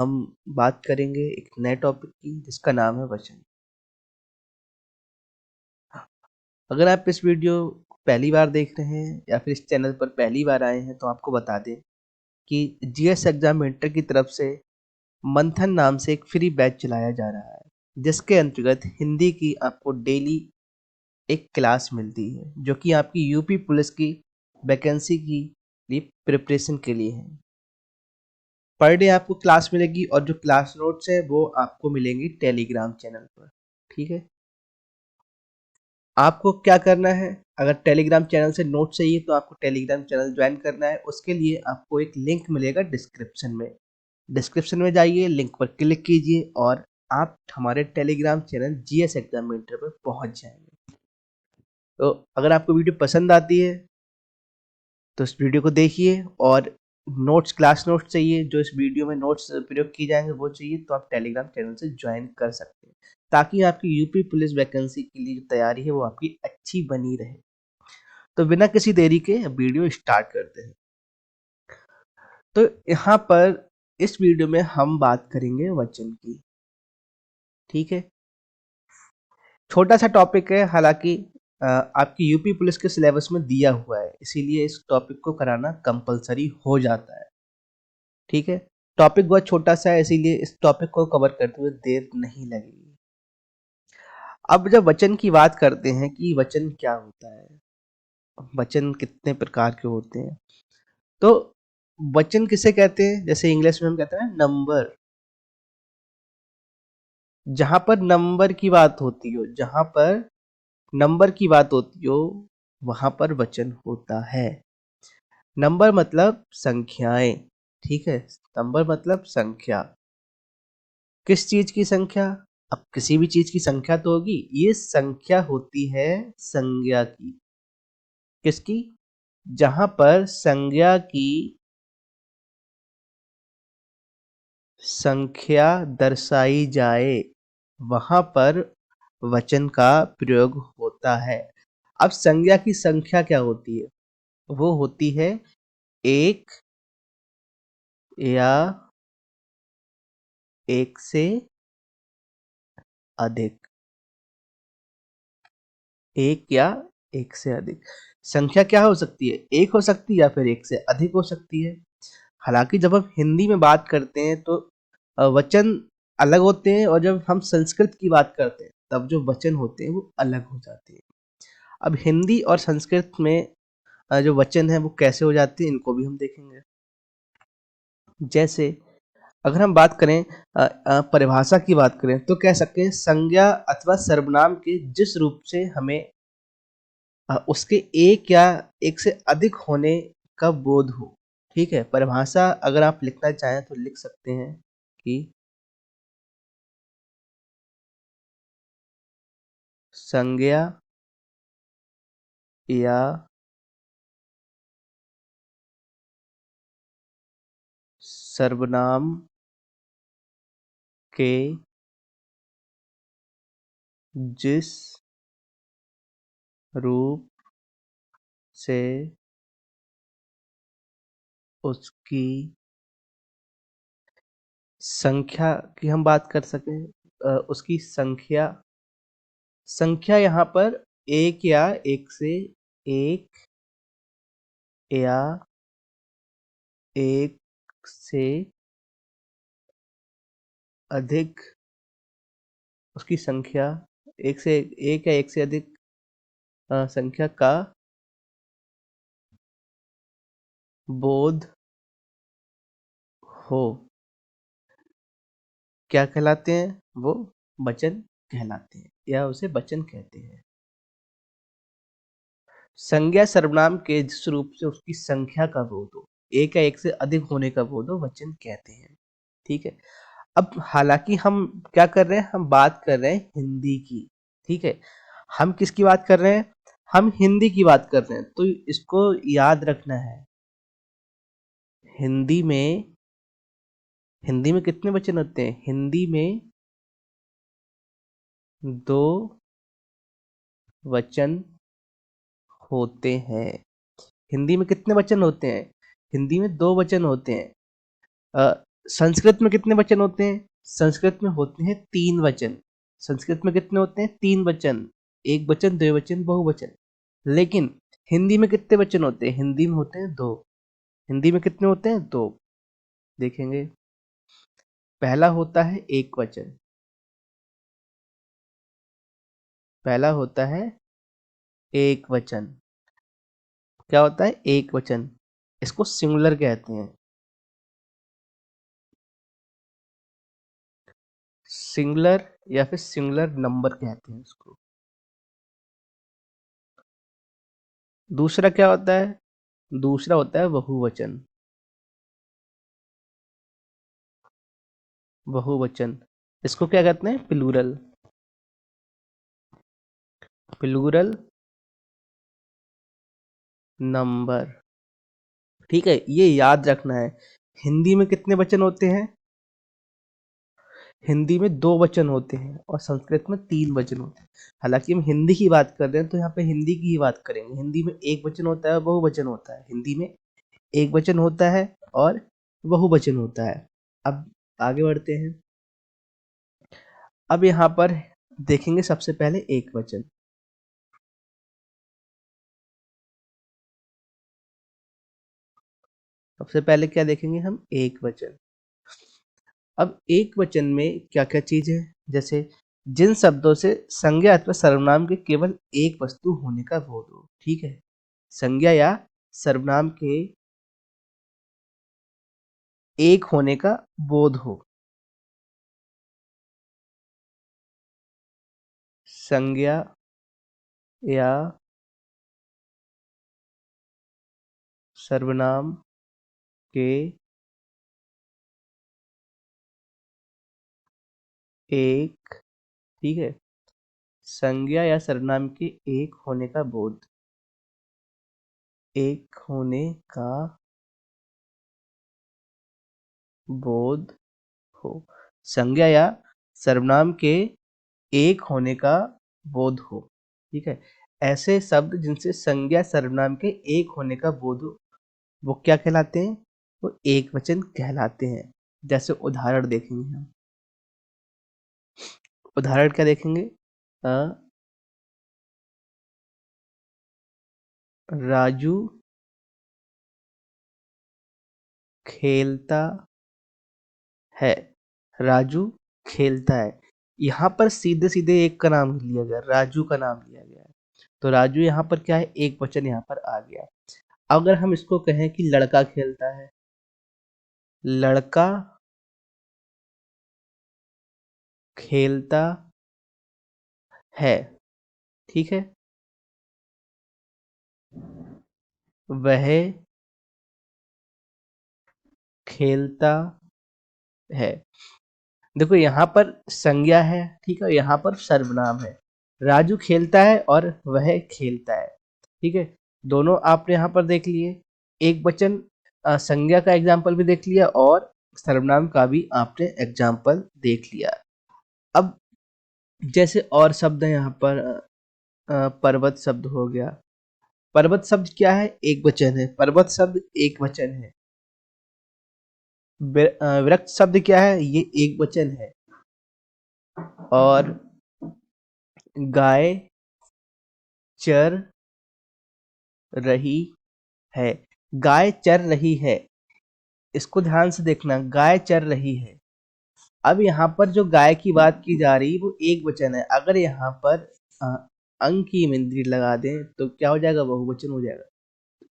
हम बात करेंगे एक नए टॉपिक की जिसका नाम है वचन। अगर आप इस वीडियो को पहली बार देख रहे हैं या फिर इस चैनल पर पहली बार आए हैं तो आपको बता दें कि जीएस एग्जाम इंटर की तरफ से मंथन नाम से एक फ्री बैच चलाया जा रहा है, जिसके अंतर्गत हिंदी की आपको डेली एक क्लास मिलती है जो कि आपकी यूपी पुलिस की वैकेंसी की लिए प्रिपरेशन के लिए है। पर डे आपको क्लास मिलेगी और जो क्लास नोट्स है वो आपको मिलेंगे टेलीग्राम चैनल पर। ठीक है, आपको क्या करना है, अगर टेलीग्राम चैनल से नोट चाहिए तो आपको टेलीग्राम चैनल ज्वाइन करना है। उसके लिए आपको एक लिंक मिलेगा डिस्क्रिप्शन में। डिस्क्रिप्शन में जाइए, लिंक पर क्लिक कीजिए और आप हमारे टेलीग्राम चैनल जीएस एग्जामिनेटर पर पहुंच जाएंगे। तो अगर आपको वीडियो पसंद आती है तो इस वीडियो को देखिए, और नोट्स, क्लास नोट्स चाहिए जो इस वीडियो में नोट्स प्रयोग किए जाएंगे वो चाहिए तो आप टेलीग्राम चैनल से ज्वाइन कर सकते हैं, ताकि आपकी यूपी पुलिस वैकेंसी के लिए जो तैयारी है वो आपकी अच्छी बनी रहे। तो बिना किसी देरी के वीडियो स्टार्ट करते हैं। तो यहाँ पर इस वीडियो में हम बात करेंगे वचन की। ठीक है, छोटा सा टॉपिक है, हालांकि आपकी यूपी पुलिस के सिलेबस में दिया हुआ है, इसीलिए इस टॉपिक को कराना कंपलसरी हो जाता है। ठीक है, टॉपिक बहुत छोटा सा है, इसीलिए इस टॉपिक को कवर करते हुए देर नहीं लगेगी। अब जब वचन की बात करते हैं कि वचन क्या होता है, वचन कितने प्रकार के होते हैं, तो वचन किसे कहते हैं, जैसे इंग्लिश में हम कहते हैं नंबर। जहां पर नंबर की बात होती हो, जहां पर नंबर की बात होती हो वहां पर वचन होता है। नंबर मतलब संख्याएं। ठीक है, नंबर मतलब संख्या। किस चीज की संख्या? अब किसी भी चीज की संख्या तो होगी, ये संख्या होती है संज्ञा की। किसकी? जहां पर संज्ञा की संख्या दर्शाई जाए वहां पर वचन का प्रयोग होता है। अब संज्ञा की संख्या क्या होती है? वो होती है एक या एक से अधिक। एक या एक से अधिक संख्या क्या हो सकती है? एक हो सकती है या फिर एक से अधिक हो सकती है। हालांकि जब हम हिंदी में बात करते हैं तो वचन अलग होते हैं, और जब हम संस्कृत की बात करते हैं तब जो वचन होते हैं वो अलग हो जाते हैं। अब हिंदी और संस्कृत में जो वचन है वो कैसे हो जाते हैं, इनको भी हम देखेंगे। जैसे अगर हम बात करें, परिभाषा की बात करें तो कह सकते हैं संज्ञा अथवा सर्वनाम के जिस रूप से हमें उसके एक या एक से अधिक होने का बोध हो। ठीक है, परिभाषा अगर आप लिखना चाहें तो लिख सकते हैं कि संज्ञा या सर्वनाम के जिस रूप से उसकी संख्या की हम बात कर सकें, उसकी संख्या, संख्या यहाँ पर एक या एक से एक या एक से अधिक, उसकी संख्या एक से एक या एक से अधिक संख्या का बोध हो, क्या कहलाते हैं वो? वचन कहलाते हैं या उसे वचन कहते हैं। संज्ञा सर्वनाम के जिस रूप से उसकी संख्या का बोध हो, एक या एक से अधिक होने का बोध हो, वचन कहते हैं। ठीक है, अब हालांकि हम क्या कर रहे हैं, हम बात कर रहे हैं हिंदी की। ठीक है, हम किसकी बात कर रहे हैं? हम हिंदी की बात कर रहे हैं, तो इसको याद रखना है। हिंदी में, हिंदी में कितने वचन होते हैं? हिंदी में दो वचन होते हैं। हिंदी में कितने वचन होते हैं? हिंदी में दो वचन होते हैं। संस्कृत में कितने वचन होते हैं? संस्कृत में होते हैं 3 वचन। संस्कृत में कितने होते हैं? 3 वचन। एक वचन, द्विवचन, बहुवचन। लेकिन हिंदी में कितने वचन होते हैं? हिंदी में होते हैं 2। हिंदी में कितने होते हैं? 2। देखेंगे, पहला होता है एक वचन। पहला होता है एक वचन। क्या होता है? एक वचन। इसको सिंगुलर कहते हैं। सिंगुलर या फिर सिंगुलर नंबर कहते हैं इसको। दूसरा क्या होता है? दूसरा होता है बहुवचन। बहुवचन, इसको क्या कहते हैं? प्लूरल। Plural number. ठीक है, ये याद रखना है। हिंदी में कितने वचन होते हैं? हिंदी में 2 वचन होते हैं और संस्कृत में 3 वचन होते हैं। हालांकि हम हिंदी की बात कर रहे हैं तो यहाँ पे हिंदी की ही बात करेंगे। हिंदी में एक वचन होता है, बहुवचन होता है। हिंदी में एक वचन होता है और बहुवचन होता है। अब आगे बढ़ते हैं। अब यहाँ पर देखेंगे सबसे पहले एक वचन। सबसे पहले क्या देखेंगे हम? एक वचन। अब एक वचन में क्या क्या चीज है? जैसे जिन शब्दों से संज्ञा अथवा सर्वनाम के केवल एक वस्तु होने का बोध हो। ठीक है, संज्ञा या सर्वनाम के एक होने का बोध हो। संज्ञा या सर्वनाम के एक, ठीक है, संज्ञा या सर्वनाम के एक होने का बोध। एक होने का बोध हो। संज्ञा या सर्वनाम के एक होने का बोध हो। ठीक है, ऐसे शब्द जिनसे संज्ञा सर्वनाम के एक होने का बोध हो, वो क्या कहलाते हैं? वो एक वचन कहलाते हैं। जैसे उदाहरण देखेंगे हम। उदाहरण क्या देखेंगे? अ, राजू खेलता है। राजू खेलता है। यहाँ पर सीधे सीधे एक का नाम लिया गया, राजू का नाम लिया गया है। तो राजू यहाँ पर क्या है? एक वचन यहाँ पर आ गया। अगर हम इसको कहें कि लड़का खेलता है, लड़का खेलता है, ठीक है, वह खेलता है। देखो यहाँ पर संज्ञा है, ठीक है, यहाँ पर सर्वनाम है। राजू खेलता है और वह खेलता है। ठीक है, दोनों आपने यहाँ पर देख लिए। एक वचन संज्ञा का एग्जाम्पल भी देख लिया और सर्वनाम का भी आपने एग्जाम्पल देख लिया। अब जैसे और शब्द है यहाँ पर, पर्वत शब्द हो गया। पर्वत शब्द क्या है? एक वचन है। पर्वत शब्द एक वचन है। वृक्ष शब्द क्या है? ये एक वचन है। और गाय चर रही है। गाय चर रही है, इसको ध्यान से देखना, गाय चर रही है। अब यहाँ पर जो गाय की बात की जा रही है वो एक वचन है। अगर यहाँ पर अ, अंग की इमेंद्री लगा दें तो क्या हो जाएगा? बहुवचन हो जाएगा।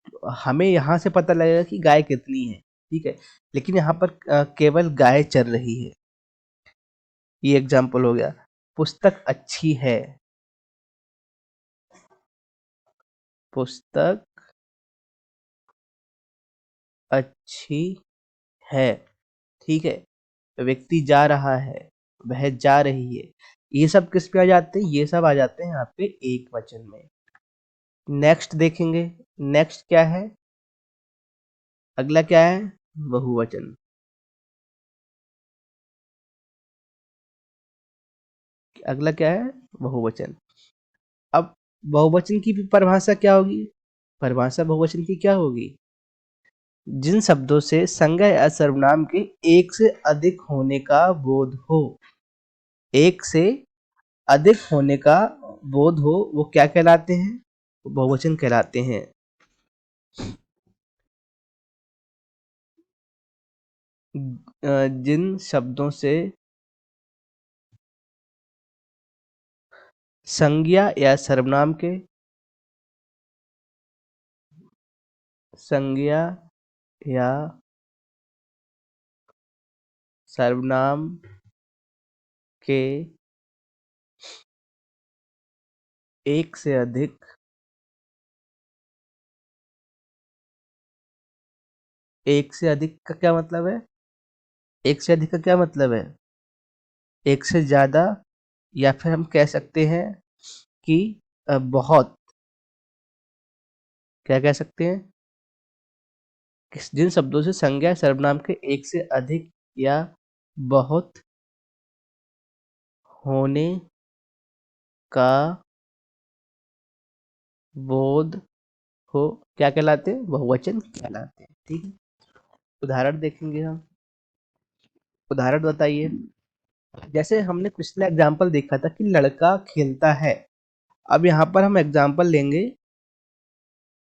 तो हमें यहाँ से पता लगेगा कि गाय कितनी है। ठीक है, लेकिन यहाँ पर केवल गाय चर रही है। ये एग्जाम्पल हो गया। पुस्तक अच्छी है। पुस्तक अच्छी है, ठीक है। व्यक्ति जा रहा है, वह जा रही है। ये सब किस पे आ जाते हैं? ये सब आ जाते हैं यहाँ पे एक वचन में। नेक्स्ट देखेंगे। नेक्स्ट क्या है? अगला क्या है? बहुवचन। अगला क्या है? बहुवचन। अब बहुवचन की भी परिभाषा क्या होगी? परिभाषा बहुवचन की क्या होगी? जिन शब्दों से संज्ञा या सर्वनाम के एक से अधिक होने का बोध हो। एक से अधिक होने का बोध हो वो क्या कहलाते हैं? वो बहुवचन कहलाते हैं। जिन शब्दों से संज्ञा या सर्वनाम के संज्ञा या सर्वनाम के एक से अधिक एक से अधिक का क्या मतलब है? एक से अधिक का क्या मतलब है? एक से ज्यादा, या फिर हम कह सकते हैं कि बहुत। क्या कह सकते हैं? जिन शब्दों से संज्ञा सर्वनाम के एक से अधिक या बहुत होने का बोध हो, क्या कहलाते हैं? बहुवचन कहलाते हैं। ठीक है, उदाहरण देखेंगे हम। उदाहरण बताइए। जैसे हमने पिछला एग्जाम्पल देखा था कि लड़का खेलता है। अब यहाँ पर हम एग्जाम्पल लेंगे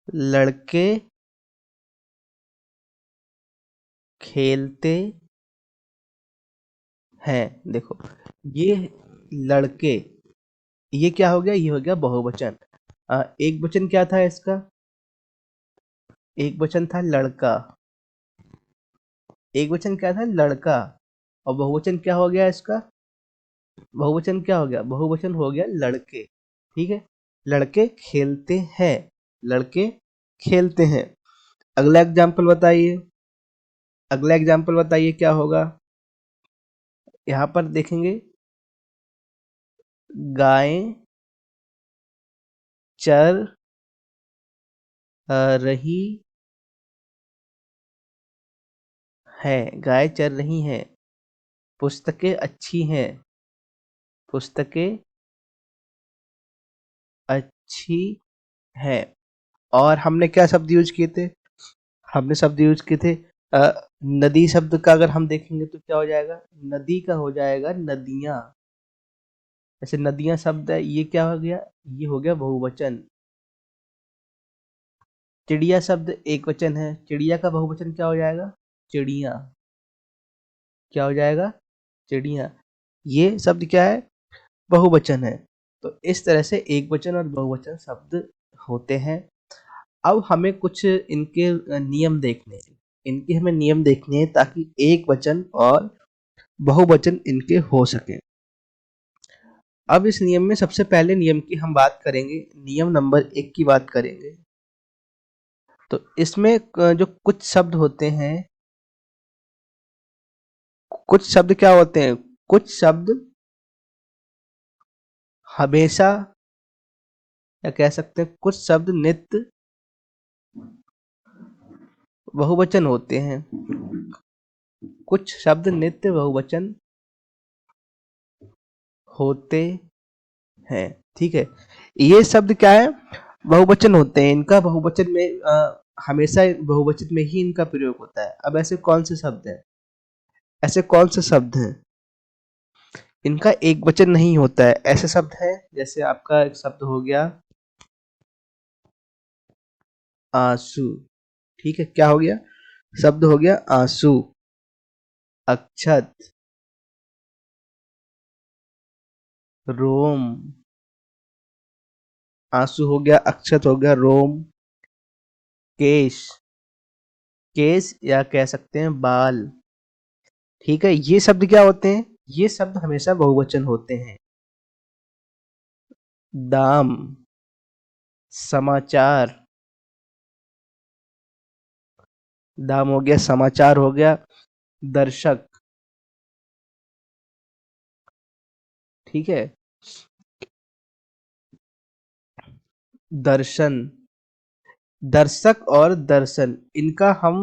लड़के खेलते हैं। देखो, ये लड़के, ये क्या हो गया? ये हो गया बहुवचन। एक वचन क्या था इसका? एक वचन था लड़का। एक वचन क्या था? लड़का। और बहुवचन क्या हो गया इसका? बहुवचन क्या हो गया? बहुवचन हो गया लड़के। ठीक है, लड़के खेलते हैं। लड़के खेलते हैं। अगला एग्जाम्पल बताइए। अगला एग्जाम्पल बताइए क्या होगा? यहाँ पर देखेंगे गायें चर रही है। गाय चर रही हैं। पुस्तकें अच्छी हैं। पुस्तकें अच्छी है। और हमने क्या शब्द यूज किए थे? हमने शब्द यूज किए थे नदी शब्द का। अगर हम देखेंगे तो क्या हो जाएगा? नदी का हो जाएगा नदियां। जैसे नदियां शब्द है, ये क्या हो गया? ये हो गया बहुवचन। चिड़िया शब्द एक वचन है, चिड़िया का बहुवचन क्या हो जाएगा? चिड़िया। क्या हो जाएगा? चिड़िया। ये शब्द क्या है? बहुवचन है। तो इस तरह से एक वचन और बहुवचन शब्द होते हैं। अब हमें कुछ इनके नियम देखने हैं। इनके हमें नियम देखने हैं ताकि एक वचन और बहुवचन इनके हो सके। अब इस नियम में सबसे पहले नियम की हम बात करेंगे। नियम नंबर 1 की बात करेंगे। तो इसमें जो कुछ शब्द होते हैं, कुछ शब्द क्या होते हैं? कुछ शब्द हमेशा, या कह सकते हैं कुछ शब्द नित्य बहुवचन होते हैं। कुछ शब्द नित्य बहुवचन होते हैं। ठीक है, ये शब्द क्या है? बहुवचन होते हैं। इनका बहुवचन में हमेशा बहुवचन में ही इनका प्रयोग होता है। अब ऐसे कौन से शब्द हैं? ऐसे कौन से शब्द हैं इनका एक वचन नहीं होता है? ऐसे शब्द हैं जैसे आपका एक शब्द हो गया आंसू। ठीक है, क्या हो गया? शब्द हो गया आंसू। अक्षत, रोम। आंसू हो गया, अक्षत हो गया, रोम। केश, केश या कह सकते हैं बाल। ठीक है, ये शब्द क्या होते हैं? ये शब्द हमेशा बहुवचन होते हैं। दाम, समाचार। दाम हो गया, समाचार हो गया। दर्शक। ठीक है, दर्शन। दर्शक और दर्शन, इनका हम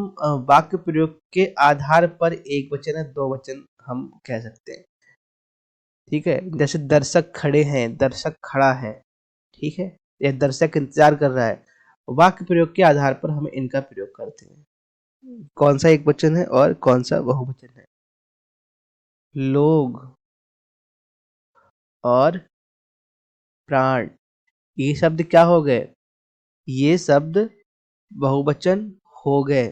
वाक्य प्रयोग के आधार पर एक वचन है दो वचन हम कह सकते हैं। ठीक है, जैसे दर्शक खड़े हैं, दर्शक खड़ा है। ठीक है, यह दर्शक इंतजार कर रहा है। वाक्य प्रयोग के आधार पर हम इनका प्रयोग करते हैं। कौन सा एक वचन है और कौन सा बहुवचन है? लोग और प्राण, ये शब्द क्या हो गए? ये शब्द बहुवचन हो गए।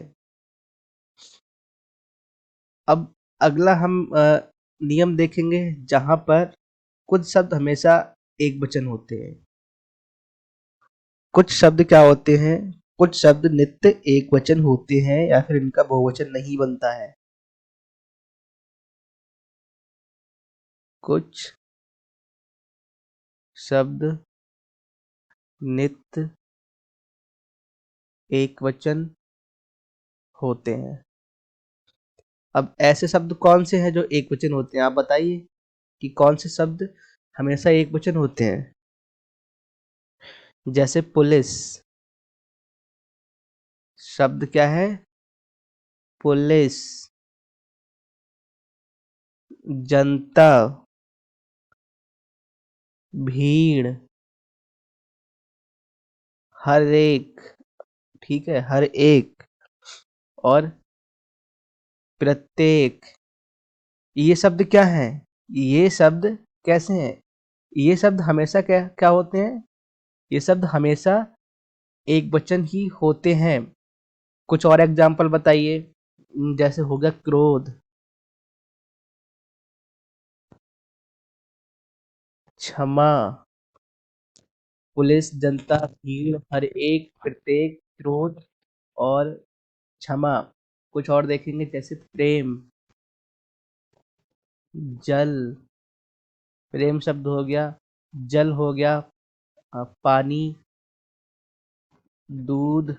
अब अगला हम नियम देखेंगे जहां पर कुछ शब्द हमेशा एक वचन होते हैं। कुछ शब्द क्या होते हैं? कुछ शब्द नित्य एक वचन होते हैं या फिर इनका बहुवचन नहीं बनता है। कुछ शब्द नित्य एक वचन होते हैं। अब ऐसे शब्द कौन से हैं जो एक वचन होते हैं? आप बताइए कि कौन से शब्द हमेशा एक वचन होते हैं। जैसे पुलिस, शब्द क्या है? पुलिस। जनता, भीड़, हर एक, ठीक है, हर एक, और प्रत्येक, ये शब्द क्या है? ये शब्द कैसे हैं? ये शब्द हमेशा क्या क्या होते हैं? ये शब्द हमेशा एक वचन ही होते हैं। कुछ और एग्जाम्पल बताइए। जैसे हो गया क्रोध, क्षमा, पुलिस, जनता, भीड़, हर एक, प्रत्येक, क्रोध और क्षमा। कुछ और देखेंगे जैसे प्रेम, जल, प्रेम शब्द हो गया, जल हो गया, पानी, दूध,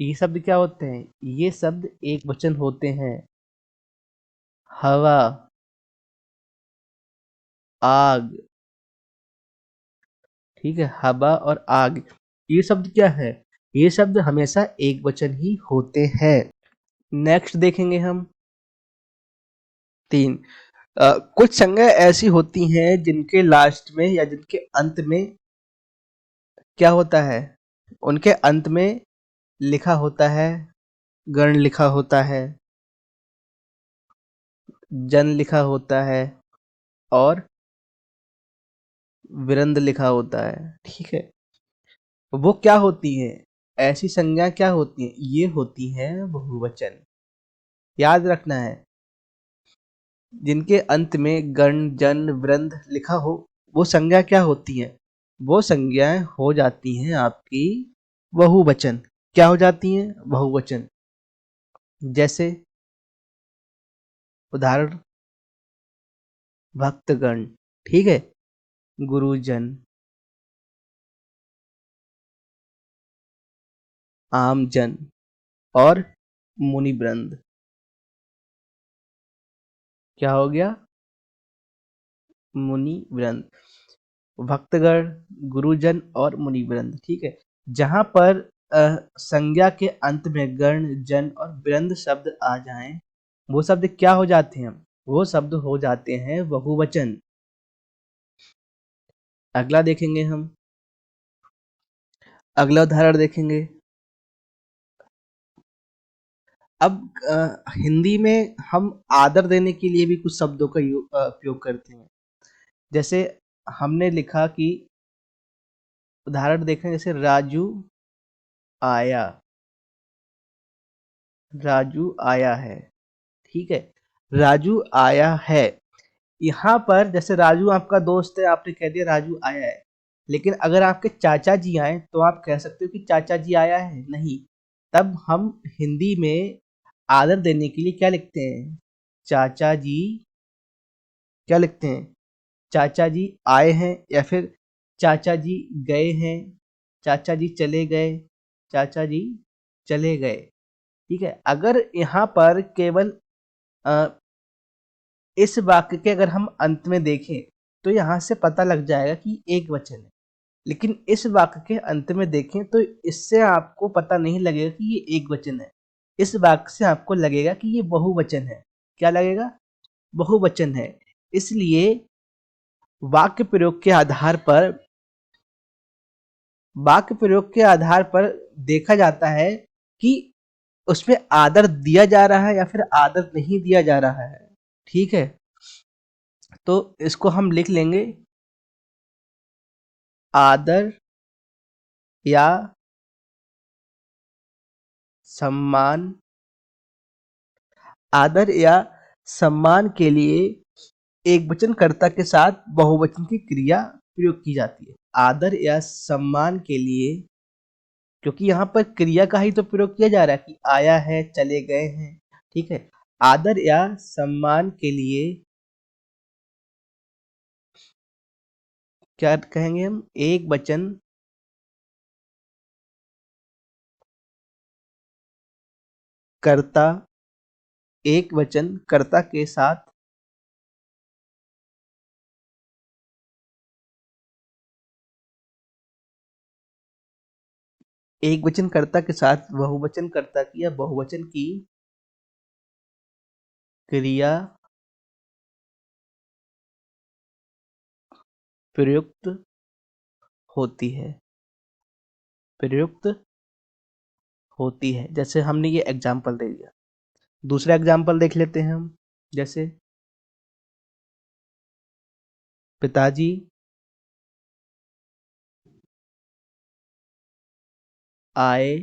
ये शब्द क्या होते हैं? ये शब्द एक वचन होते हैं। हवा, आग, ठीक है, हवा और आग, ये शब्द क्या है? ये शब्द हमेशा एक वचन ही होते हैं। नेक्स्ट देखेंगे हम 3। कुछ संज्ञा ऐसी होती हैं जिनके लास्ट में या जिनके अंत में क्या होता है? उनके अंत में लिखा होता है, गण लिखा होता है, जन लिखा होता है और विरंद लिखा होता है, ठीक है। वो क्या होती है? ऐसी संज्ञा क्या होती है? ये होती है बहुवचन। याद रखना है, जिनके अंत में गण, जन, वृंद लिखा हो, वो संज्ञा क्या होती है? वो संज्ञाएं हो जाती हैं आपकी बहुवचन। क्या हो जाती हैं? बहुवचन। जैसे उदाहरण, भक्तगण, ठीक है, गुरुजन, आमजन और मुनिवृंद। क्या हो गया? मुनिवृंद, भक्तगण, गुरुजन और मुनिवृंद, ठीक है। जहां पर संज्ञा के अंत में गण, जन और वृंद शब्द आ जाएं, वो शब्द क्या हो जाते हैं? वो शब्द हो जाते हैं बहुवचन। अगला देखेंगे हम, अगला उदाहरण देखेंगे। अब हिंदी में हम आदर देने के लिए भी कुछ शब्दों का उपयोग करते हैं। जैसे हमने लिखा कि, उदाहरण देखें, जैसे राजू आया, राजू आया है, ठीक है, राजू आया है। यहाँ पर जैसे राजू आपका दोस्त है, आपने कह दिया राजू आया है, लेकिन अगर आपके चाचा जी आए तो आप कह सकते हो कि चाचा जी आया है? नहीं। तब हम हिंदी में आदर देने के लिए क्या लिखते हैं? चाचा जी, क्या लिखते हैं? चाचा जी आए हैं, या फिर चाचा जी गए हैं, चाचा जी चले गए, चाचा जी चले गए, ठीक है। अगर यहाँ पर केवल अ, इस वाक्य के अगर हम अंत में देखें तो यहाँ से पता लग जाएगा कि एक वचन है, लेकिन इस वाक्य के अंत में देखें तो इससे आपको पता नहीं लगेगा कि ये एक वचन है। इस वाक्य से आपको लगेगा कि ये बहुवचन है। क्या लगेगा? बहुवचन है। इसलिए वाक्य प्रयोग के आधार पर, वाक्य प्रयोग के आधार पर देखा जाता है कि उसमें आदर दिया जा रहा है या फिर आदर नहीं दिया जा रहा है। ठीक है, तो इसको हम लिख लेंगे आदर या सम्मान। आदर या सम्मान के लिए एक वचन कर्ता के साथ बहुवचन की क्रिया प्रयोग की जाती है। आदर या सम्मान के लिए, क्योंकि यहाँ पर क्रिया का ही तो प्रयोग किया जा रहा है कि आया है, चले गए हैं। ठीक है, आदर या सम्मान के लिए क्या कहेंगे हम? एक वचन कर्ता, एक वचन कर्ता के साथ एक वचन कर्ता के साथ बहुवचन कर्ता की या बहुवचन की क्रिया प्रयुक्त होती है, प्रयुक्त होती है। जैसे हमने ये एग्जाम्पल दे दिया, दूसरा एग्जाम्पल देख लेते हैं हम। जैसे पिताजी आए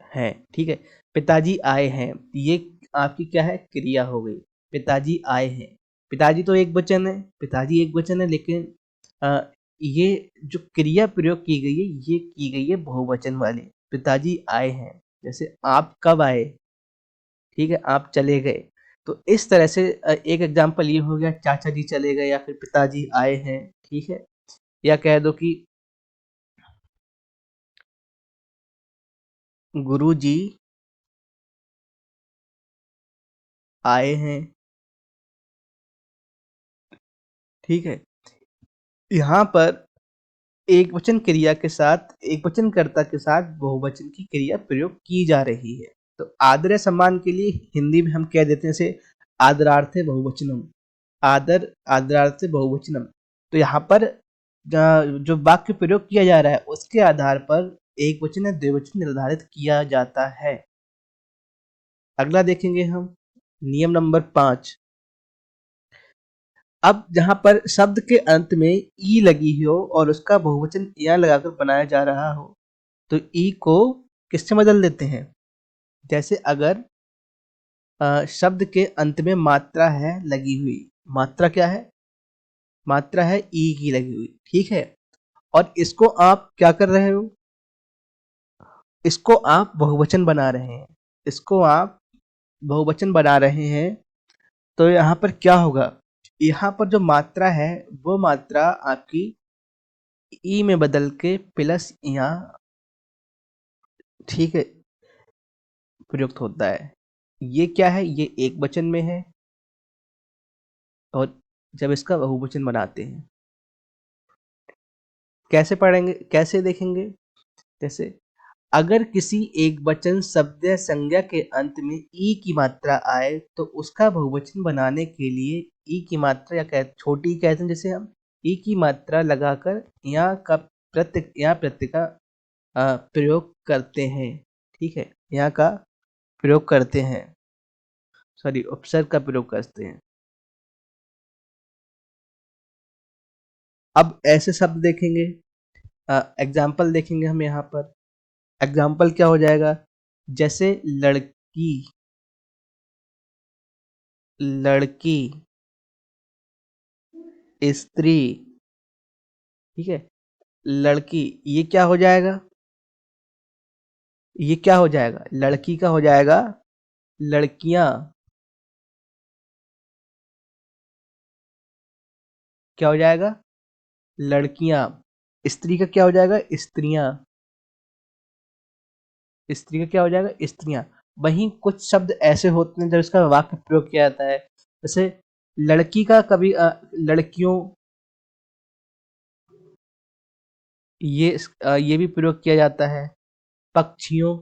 हैं। ठीक है, पिताजी आए हैं, ये आपकी क्या है? क्रिया हो गई। पिताजी आए हैं, पिताजी तो एक वचन है, पिताजी एक वचन है, लेकिन ये जो क्रिया प्रयोग की गई है ये की गई है बहुवचन वाली। पिताजी आए हैं, जैसे आप कब आए? ठीक है, आप चले गए। तो इस तरह से एक एग्जाम्पल ये हो गया, चाचा जी चले गए या फिर पिताजी आए हैं। ठीक है, या कह दो कि गुरुजी आए हैं। ठीक है, यहाँ पर एक वचन क्रिया के साथ, एक वचन कर्ता के साथ बहुवचन की क्रिया प्रयोग की जा रही है। तो आदर या सम्मान के लिए हिंदी में हम कह देते हैं इसे आदरार्थे बहुवचनम। आदर आदरार्थे बहुवचनम। तो यहाँ पर जो वाक्य प्रयोग किया जा रहा है उसके आधार पर एक वचन या द्विवचन निर्धारित किया जाता है। अगला देखेंगे हम, नियम नंबर 5। अब जहां पर शब्द के अंत में ई लगी हो और उसका बहुवचन या लगाकर बनाया जा रहा हो, तो ई को किससे बदल देते हैं? जैसे अगर शब्द के अंत में मात्रा है लगी हुई, मात्रा क्या है? मात्रा है ई की लगी हुई। ठीक है, और इसको आप क्या कर रहे हो? इसको आप बहुवचन बना रहे हैं, इसको आप बहुवचन बना रहे हैं। तो यहाँ पर क्या होगा? यहाँ पर जो मात्रा है वो मात्रा आपकी ई में बदल के प्लस यहाँ, ठीक है, प्रयुक्त होता है। ये क्या है? ये एक वचन में है, और जब इसका बहुवचन बनाते हैं कैसे पढ़ेंगे, कैसे देखेंगे? जैसे अगर किसी एक वचन शब्द या संज्ञा के अंत में ई की मात्रा आए तो उसका बहुवचन बनाने के लिए ई की मात्रा या छोटी कहते हैं, जैसे हम ई की मात्रा लगाकर यहाँ का यहाँ प्रत्यय का प्रयोग करते हैं। ठीक है, यहाँ का प्रयोग करते हैं, सॉरी उपसर्ग का प्रयोग करते हैं। अब ऐसे शब्द देखेंगे, एग्जाम्पल देखेंगे हम यहाँ पर। एग्जाम्पल क्या हो जाएगा? जैसे लड़की, लड़की, स्त्री। ठीक है, लड़की, ये क्या हो जाएगा? ये क्या हो जाएगा? लड़की का हो जाएगा लड़कियां। क्या हो जाएगा? लड़कियां। स्त्री का क्या हो जाएगा? स्त्रियां। स्त्री का क्या हो जाएगा? स्त्रियां। वहीं कुछ शब्द ऐसे होते हैं जब इसका वाक्य प्रयोग किया जाता है, जैसे लड़की का कभी लड़कियों, ये भी प्रयोग किया जाता है। पक्षियों,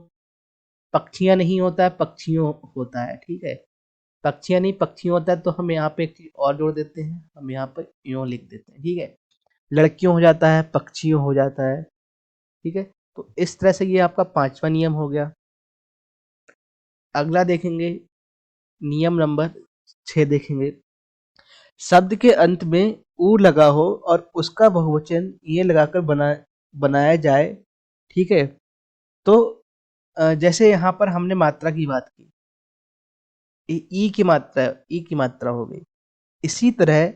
पक्षियां नहीं होता है, पक्षियों होता है। ठीक है, पक्षियां नहीं पक्षियों होता है, तो हम यहाँ पे एक चीज और जोड़ देते हैं, हम यहाँ पर यों लिख देते हैं। ठीक है, लड़कियों हो जाता है, पक्षियों हो जाता है। ठीक है, तो इस तरह से ये आपका 5वां नियम हो गया। अगला देखेंगे, नियम नंबर 6 देखेंगे। शब्द के अंत में ऊ लगा हो और उसका बहुवचन ये लगाकर बनाया जाए, ठीक है। तो जैसे यहाँ पर हमने मात्रा की बात की, ई की मात्रा हो गई। इसी तरह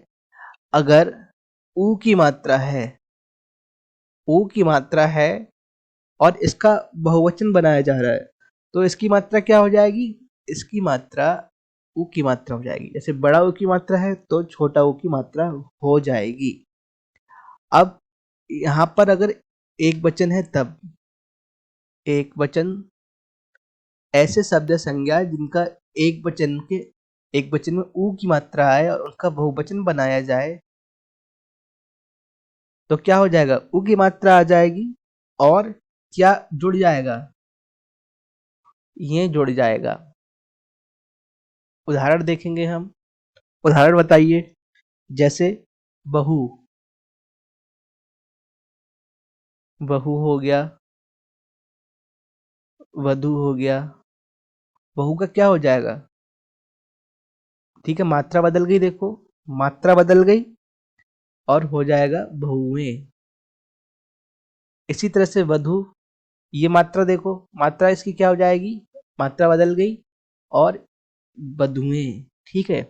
अगर ऊ की मात्रा है, ऊ की मात्रा है और इसका बहुवचन बनाया जा रहा है, तो इसकी मात्रा क्या हो जाएगी? इसकी मात्रा ऊ की मात्रा हो जाएगी। जैसे बड़ा ऊ की मात्रा है तो छोटा ऊ की मात्रा हो जाएगी। अब यहाँ पर अगर एक वचन है तब, एक वचन ऐसे शब्द या संज्ञा जिनका एक वचन में ऊ की मात्रा आए और उनका बहुवचन बनाया जाए, तो क्या हो जाएगा? ऊ की मात्रा आ जाएगी और क्या जुड़ जाएगा? ये जुड़ जाएगा। उदाहरण देखेंगे हम। उदाहरण बताइए। जैसे बहू, बहू हो गया, वधू हो गया। बहू का क्या हो जाएगा? ठीक है, मात्रा बदल गई, देखो मात्रा बदल गई और हो जाएगा बहुएं। इसी तरह से वधू, ये मात्रा देखो, मात्रा इसकी क्या हो जाएगी? मात्रा बदल गई और वधुएं। ठीक है,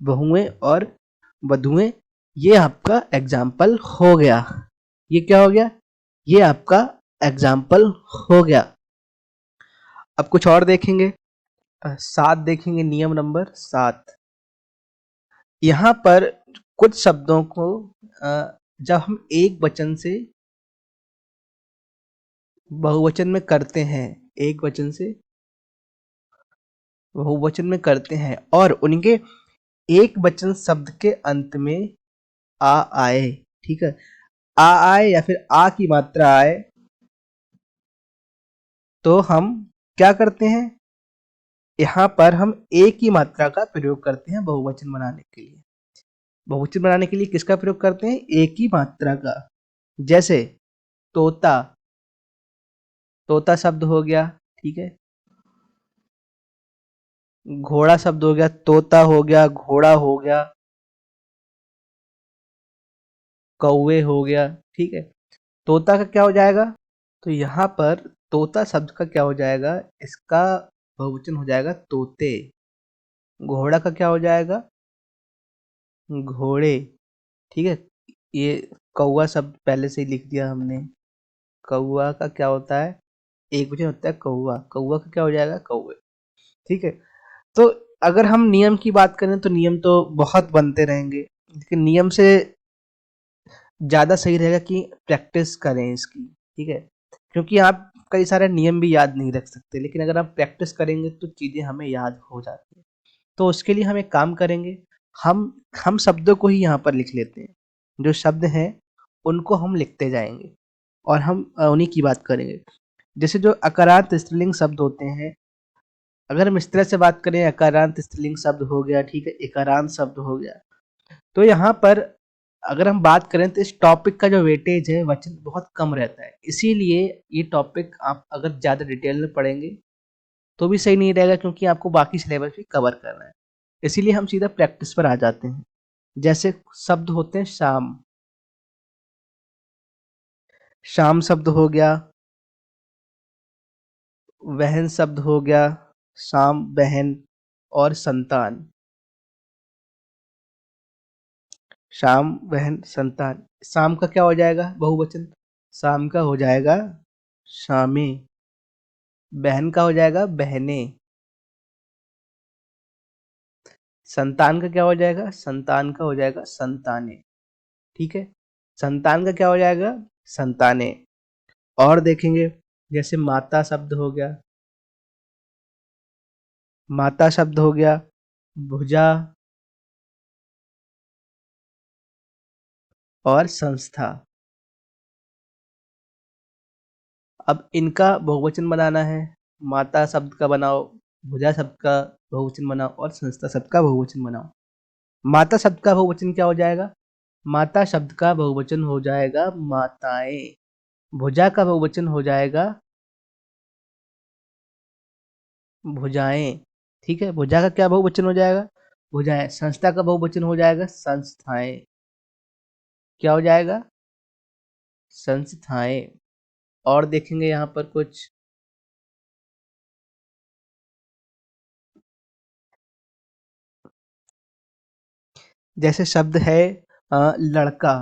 बहुएं और वधुएं। ये आपका एग्जाम्पल हो गया। ये क्या हो गया? ये आपका एग्जाम्पल हो गया। अब कुछ और देखेंगे। 7 देखेंगे, नियम नंबर 7। यहाँ पर कुछ शब्दों को जब हम एक वचन से बहुवचन में करते हैं, एक वचन से बहुवचन में करते हैं और उनके एक वचन शब्द के अंत में आ आए, ठीक है, आ आए या फिर आ की मात्रा आए, तो हम क्या करते हैं? यहाँ पर हम एक ही मात्रा का प्रयोग करते हैं बहुवचन बनाने के लिए। बहुवचन बनाने के लिए किसका प्रयोग करते हैं? एक ही मात्रा का। जैसे तोता, तोता शब्द हो गया, ठीक है। घोड़ा शब्द हो गया, तोता हो गया, घोड़ा हो गया, कौवे हो गया, ठीक है। तोता का क्या हो जाएगा? तो यहाँ पर तोता शब्द का क्या हो जाएगा? इसका बहुवचन हो जाएगा तोते। घोड़ा का क्या हो जाएगा? घोड़े, ठीक है। ये कौवा शब्द पहले से ही लिख दिया हमने। कौवा का क्या होता है? एक वचन होता है कौवा। कौवा का क्या हो जाएगा? कौवे, ठीक है। तो अगर हम नियम की बात करें तो नियम तो बहुत बनते रहेंगे, लेकिन नियम से ज़्यादा सही रहेगा कि प्रैक्टिस करें इसकी, ठीक है। क्योंकि आप कई सारे नियम भी याद नहीं रख सकते, लेकिन अगर आप प्रैक्टिस करेंगे तो चीज़ें हमें याद हो जाती हैं। तो उसके लिए हम एक काम करेंगे, हम शब्दों को ही यहाँ पर लिख लेते हैं। जो शब्द हैं उनको हम लिखते जाएंगे और हम उन्हीं की बात करेंगे। जैसे जो अकारांत स्त्रीलिंग शब्द होते हैं, अगर हम इस तरह से बात करें, अकारांत स्त्रीलिंग शब्द हो गया, ठीक है, इकारांत शब्द हो गया, तो यहाँ पर अगर हम बात करें तो इस टॉपिक का जो वेटेज है वचन बहुत कम रहता है। इसीलिए ये टॉपिक आप अगर ज़्यादा डिटेल में पढ़ेंगे तो भी सही नहीं रहेगा, क्योंकि आपको बाकी सिलेबस भी कवर करना है। इसीलिए हम सीधा प्रैक्टिस पर आ जाते हैं। जैसे शब्द होते हैं शाम, शाम शब्द हो गया, बहन शब्द हो गया, शाम बहन, और संतान, शाम बहन संतान। शाम का क्या हो जाएगा बहुवचन? शाम का हो जाएगा शामें। बहन का हो जाएगा बहनें। संतान का क्या हो जाएगा? संतान का हो जाएगा संतानें, ठीक है। संतान का क्या हो जाएगा? संतानें। और देखेंगे, जैसे माता शब्द हो गया, माता शब्द हो गया, भुजा और संस्था। अब इनका बहुवचन बनाना है, माता शब्द का बनाओ, भुजा शब्द का बहुवचन बनाओ और संस्था शब्द का बहुवचन बनाओ। माता शब्द का बहुवचन क्या हो जाएगा? माता शब्द का बहुवचन हो जाएगा माताएं। भुजा का बहुवचन हो जाएगा भुजाएं। ठीक है, भुजा का क्या बहुवचन हो जाएगा? भुजाएं। संस्था का बहुवचन हो जाएगा संस्थाएं। क्या हो जाएगा? संस्थाएं। और देखेंगे यहाँ पर कुछ, जैसे शब्द है लड़का।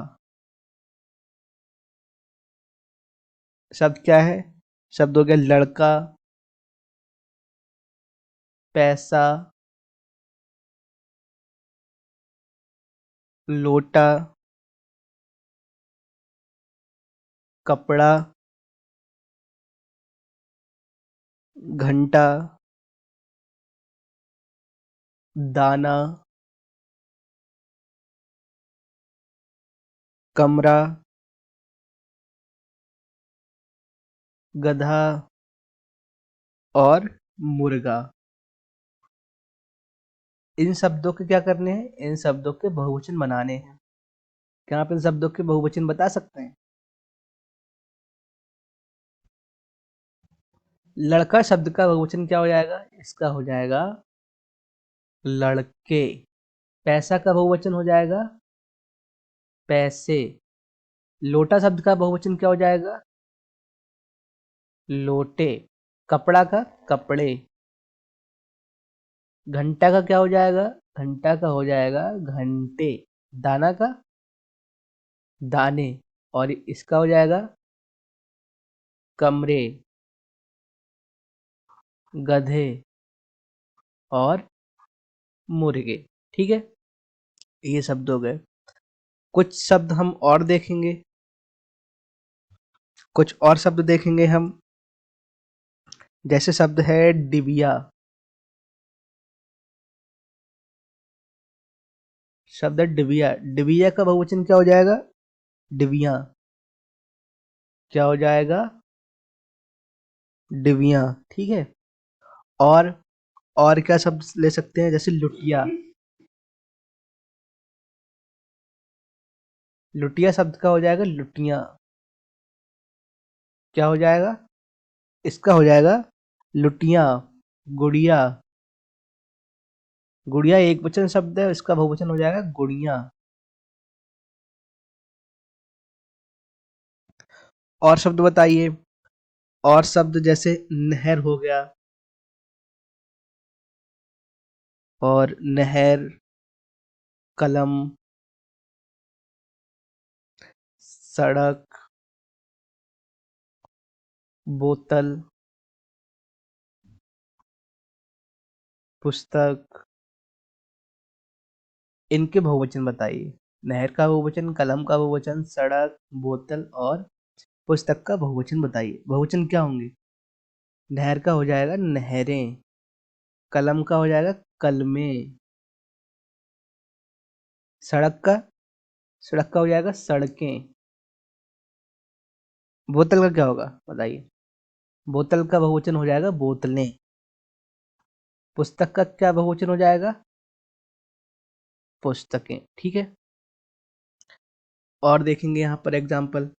शब्द क्या है? शब्द हो गया लड़का, पैसा, लोटा, कपड़ा, घंटा, दाना, कमरा, गधा और मुर्गा। इन शब्दों के क्या करने हैं? इन शब्दों के बहुवचन बनाने हैं। क्या आप इन शब्दों के बहुवचन बता सकते हैं? लड़का शब्द का बहुवचन क्या हो जाएगा? इसका हो जाएगा लड़के। पैसा का बहुवचन हो जाएगा पैसे। लोटा शब्द का बहुवचन क्या हो जाएगा? लोटे। कपड़ा का कपड़े। घंटा का क्या हो जाएगा? घंटा का हो जाएगा घंटे। दाना का दाने। और इसका हो जाएगा कमरे, गधे और मुर्गे। ठीक है, ये शब्द हो गए। कुछ शब्द हम और देखेंगे, कुछ और शब्द देखेंगे हम। जैसे शब्द है डिबिया। शब्द है डिबिया। डिबिया का बहुवचन क्या हो जाएगा? डिबिया। क्या हो जाएगा? डिबिया। ठीक है। और और क्या शब्द ले सकते हैं? जैसे लुटिया। लुटिया शब्द का हो जाएगा लुटिया। क्या हो जाएगा? इसका हो जाएगा लुटिया। गुड़िया। गुड़िया एक वचन शब्द है, इसका बहुवचन हो जाएगा गुड़िया। और शब्द बताइए। और शब्द जैसे नहर हो गया, और नहर, कलम, सड़क, बोतल, पुस्तक। इनके बहुवचन बताइए। नहर का बहुवचन, कलम का बहुवचन, सड़क, बोतल और पुस्तक का बहुवचन बताइए। बहुवचन क्या होंगे? नहर का हो जाएगा नहरें। कलम का हो जाएगा कलमें। सड़क का सड़क का हो जाएगा सड़कें। बोतल का क्या होगा बताइए? बोतल का बहुवचन हो जाएगा बोतलें। पुस्तक का क्या बहुवचन हो जाएगा? पुस्तकें। ठीक है। और देखेंगे यहाँ पर एग्जाम्पल,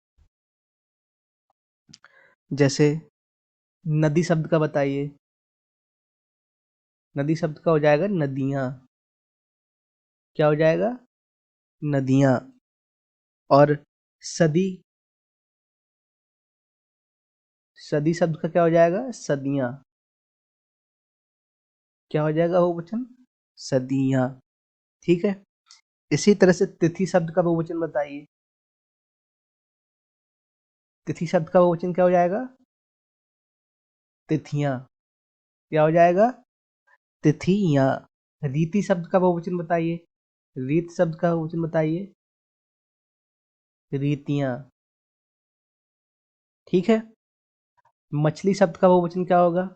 जैसे नदी शब्द का बताइए। नदी शब्द का हो जाएगा नदियाँ। क्या हो जाएगा? नदियाँ। और सदी, सदी शब्द का क्या हो जाएगा? सदियाँ। क्या हो जाएगा बहुवचन? सदियाँ। ठीक है। इसी तरह से तिथि शब्द का बहुवचन बताइए। तिथि शब्द का बहुवचन क्या हो जाएगा? तिथियां। क्या हो जाएगा? तिथियां। रीति शब्द का बहुवचन बताइए। रीत शब्द का बहुवचन बताइए। रीतियां। ठीक है। मछली शब्द का बहुवचन क्या होगा?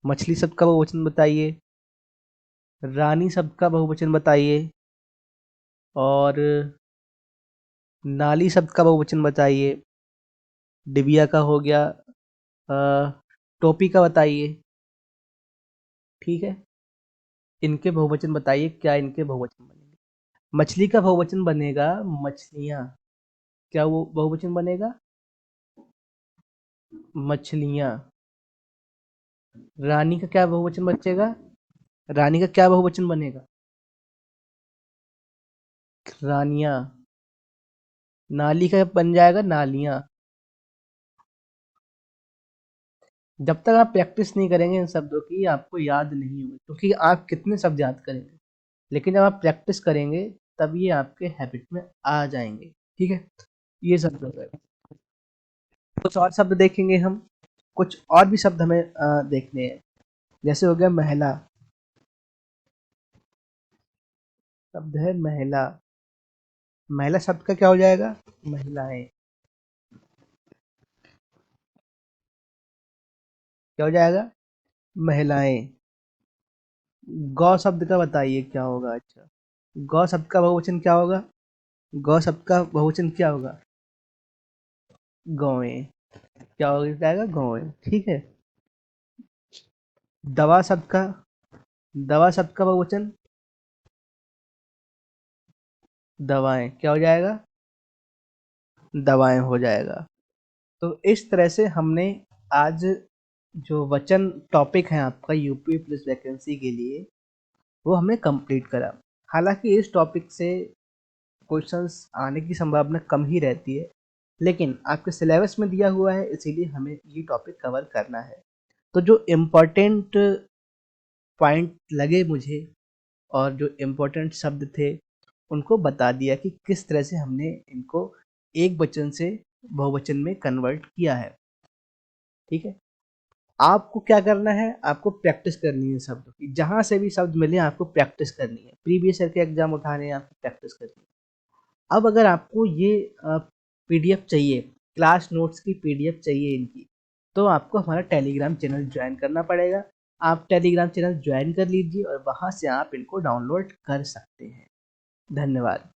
मछली शब्द का बहुवचन बताइए। रानी शब्द का बहुवचन बताइए। और नाली शब्द का बहुवचन बताइए। डिबिया का हो गया। टोपी का बताइए। ठीक है। इनके बहुवचन बताइए, क्या इनके बहुवचन बनेंगे? मछली का बहुवचन बनेगा मछलियां। क्या वो बहुवचन बनेगा? मछलियाँ। रानी का क्या बहुवचन बचेगा? रानी का क्या बहुवचन बनेगा? रानियाँ। नाली का बन जाएगा नालियाँ। जब तक आप प्रैक्टिस नहीं करेंगे इन शब्दों की आपको याद नहीं होगी, क्योंकि आप कितने शब्द याद करेंगे, लेकिन जब आप प्रैक्टिस करेंगे तब ये आपके हैबिट में आ जाएंगे। ठीक है, ये शब्द हो गए। कुछ और शब्द देखेंगे हम, कुछ और भी शब्द हमें देखने हैं। जैसे हो गया महिला, शब्द है महिला। महिला शब्द का क्या हो जाएगा? महिलाएं। क्या हो जाएगा? महिलाएं। गौ शब्द का बताइए क्या होगा? अच्छा, गौ शब्द का बहुवचन क्या होगा? गौ शब्द का बहुवचन क्या होगा? गौएं। क्या हो जाएगा? गौएं। ठीक है। दवा शब्द का, दवा शब्द का बहुवचन दवाएं। क्या हो जाएगा? दवाएं हो जाएगा। तो इस तरह से हमने आज जो वचन टॉपिक है आपका यूपी पुलिस वैकेंसी के लिए, वो हमने कंप्लीट करा। हालांकि इस टॉपिक से क्वेश्चंस आने की संभावना कम ही रहती है, लेकिन आपके सिलेबस में दिया हुआ है, इसीलिए हमें ये टॉपिक कवर करना है। तो जो इम्पोर्टेंट पॉइंट लगे मुझे और जो इम्पोर्टेंट शब्द थे उनको बता दिया कि किस तरह से हमने इनको एक वचन से बहुवचन में कन्वर्ट किया है। ठीक है, आपको क्या करना है? आपको प्रैक्टिस करनी है शब्दों की, जहां से भी शब्द मिले आपको प्रैक्टिस करनी है। प्रीवियस ईयर के एग्जाम उठाने हैं, आपको प्रैक्टिस करनी है। अब अगर आपको ये पीडीएफ चाहिए, क्लास नोट्स की पीडीएफ चाहिए इनकी, तो आपको हमारा टेलीग्राम चैनल ज्वाइन करना पड़ेगा। आप टेलीग्राम चैनल ज्वाइन कर लीजिए और वहां से आप इनको डाउनलोड कर सकते हैं। धन्यवाद।